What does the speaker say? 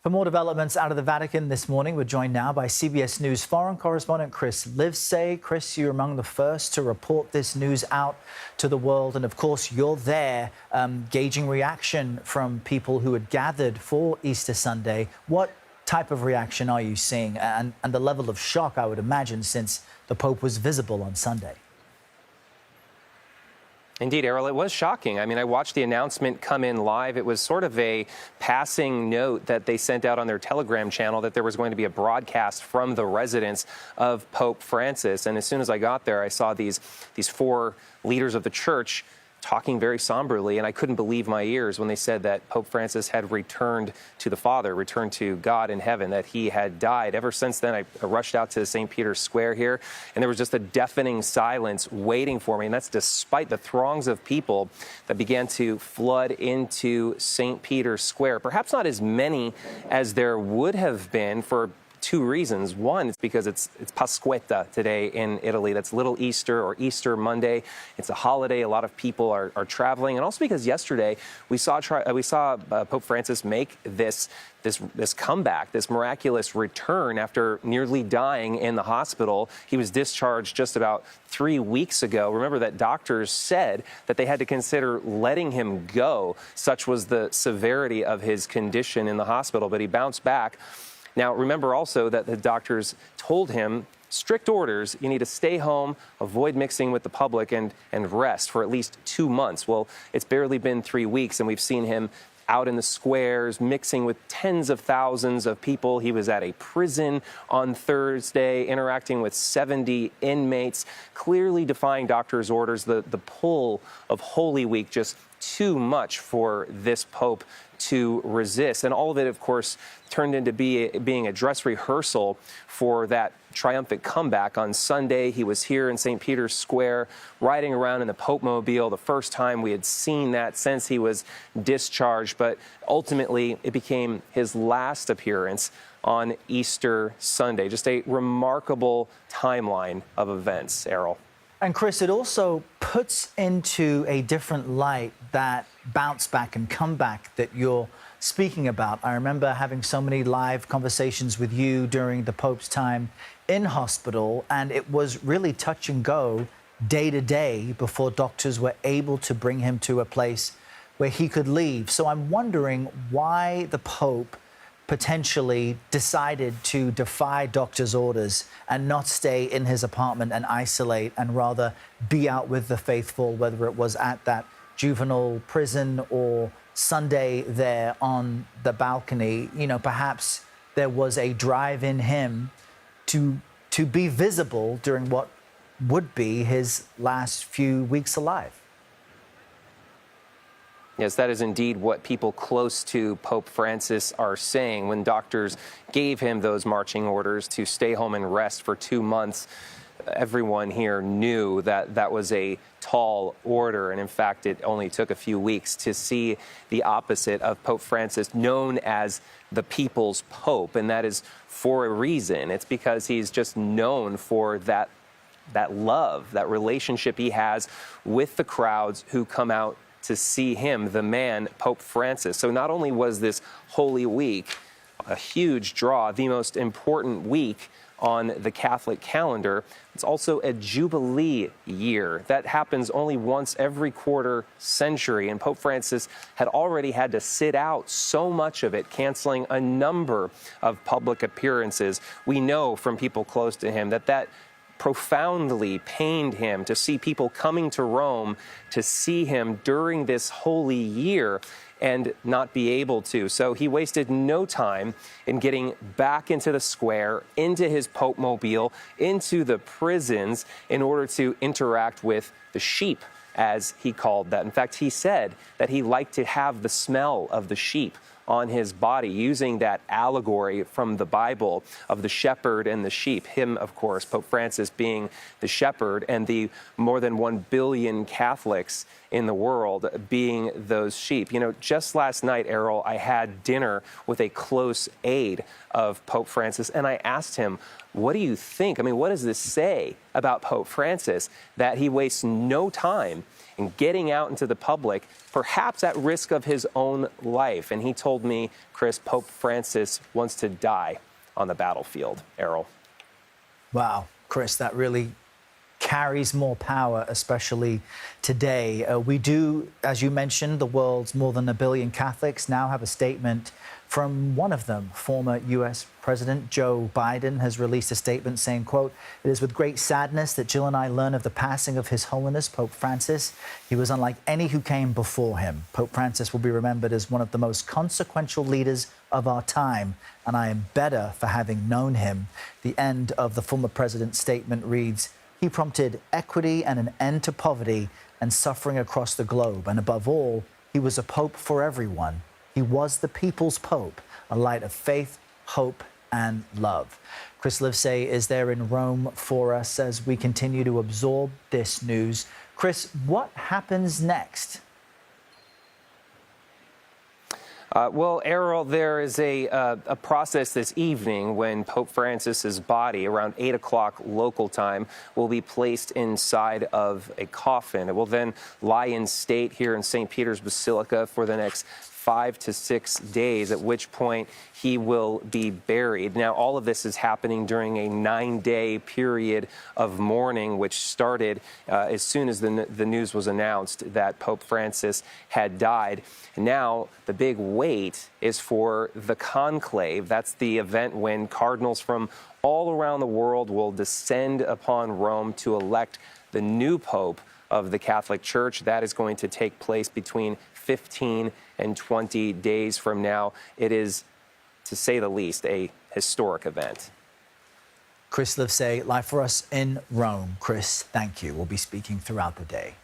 For more developments out of the Vatican this morning, we're joined now by CBS News foreign correspondent Chris Livesay. Chris, you're among the first to report this news out to the world. And of course, you're there gauging reaction from people who had gathered for Easter Sunday. What type of reaction are you seeing? And the level of shock, I would imagine, since the Pope was visible on Sunday. Indeed, Errol, it was shocking. I mean, I watched the announcement come in live. It was sort of a passing note that they sent out on their Telegram channel that there was going to be a broadcast from the residence of Pope Francis. And as soon as I got there, I saw these four leaders of the church talking very somberly, and I couldn't believe my ears when they said that Pope Francis had returned to the Father, returned to God in heaven, that he had died. Ever since then, I rushed out to St. Peter's Square here, and there was just a deafening silence waiting for me, and that's despite the throngs of people that began to flood into St. Peter's Square. Perhaps not as many as there would have been for two reasons. One, it's because it's Pasquetta today in Italy. That's Little Easter or Easter Monday. It's a holiday. A lot of people are traveling. And also because yesterday we saw Pope Francis make this comeback, this miraculous return after nearly dying in the hospital. He was discharged just about 3 weeks ago. Remember that doctors said that they had to consider letting him go. Such was the severity of his condition in the hospital, but he bounced back. Now, remember also that the doctors told him, strict orders, you need to stay home, avoid mixing with the public, and rest for at least 2 months. Well, it's barely been 3 weeks, and we've seen him out in the squares, mixing with tens of thousands of people. He was at a prison on Thursday, interacting with 70 inmates, clearly defying doctors' orders. The pull of Holy Week, just too much for this Pope to resist. And all of it, of course, turned into being a dress rehearsal for that triumphant comeback on Sunday. He was here in St. Peter's Square, riding around in the Pope Mobile, the first time we had seen that since he was discharged. But ultimately, it became his last appearance on Easter Sunday. Just a remarkable timeline of events, Errol. And Chris, it also puts into a different light that bounce back and comeback that you're speaking about. I remember having so many live conversations with you during the Pope's time in hospital, and it was really touch and go day to day before doctors were able to bring him to a place where he could leave. So I'm wondering why the Pope potentially decided to defy doctors' orders and not stay in his apartment and isolate and rather be out with the faithful, whether it was at that juvenile prison or Sunday there on the balcony. You know, perhaps there was a drive in him to be visible during what would be his last few weeks alive. Yes, that is indeed what people close to Pope Francis are saying. When doctors gave him those marching orders to stay home and rest for 2 months, everyone here knew that that was a tall order. And in fact, it only took a few weeks to see the opposite of Pope Francis, known as the people's Pope. And that is for a reason. It's because he's just known for that love, that relationship he has with the crowds who come out to see him, the man, Pope Francis. So not only was this Holy Week a huge draw, the most important week on the Catholic calendar, it's also a Jubilee year. That happens only once every quarter century, and Pope Francis had already had to sit out so much of it, canceling a number of public appearances. We know from people close to him that profoundly pained him to see people coming to Rome to see him during this holy year and not be able to. So he wasted no time in getting back into the square, into his Pope Mobile, into the prisons in order to interact with the sheep, as he called that. In fact, he said that he liked to have the smell of the sheep on his body, using that allegory from the Bible of the shepherd and the sheep. Him, of course, Pope Francis being the shepherd, and the more than 1 billion Catholics in the world being those sheep. You know, just last night, Errol, I had dinner with a close aide of Pope Francis, and I asked him, what do you think? I mean, what does this say about Pope Francis, that he wastes no time and getting out into the public, perhaps at risk of his own life. And he told me, Chris, Pope Francis wants to die on the battlefield. Errol. Wow, Chris, that really carries more power, especially today. We do, as you mentioned, the world's more than 1 billion Catholics now have a statement from one of them. Former U.S. President Joe Biden has released a statement saying, quote, "It is with great sadness that Jill and I learn of the passing of His Holiness Pope Francis. He was unlike any who came before him. Pope Francis will be remembered as one of the most consequential leaders of our time, and I am better for having known him." The end of the former president's statement reads, "He prompted equity and an end to poverty and suffering across the globe. And above all, he was a pope for everyone. He was the people's pope, a light of faith, hope, and love." Chris Livesay is there in Rome for us as we continue to absorb this news. Chris, what happens next? Well, Errol, there is a process this evening when Pope Francis's body, around 8 o'clock local time, will be placed inside of a coffin. It will then lie in state here in St. Peter's Basilica for the next 5 to 6 days, at which point he will be buried. Now, all of this is happening during a 9-day period of mourning, which started as soon as the news was announced that Pope Francis had died. Now, the big wait is for the conclave. That's the event when cardinals from all around the world will descend upon Rome to elect the new pope of the Catholic Church. That is going to take place between 15 and 20 days from now. It is, to say the least, a historic event. Chris Livesay, live for us in Rome. Chris, thank you. We'll be speaking throughout the day.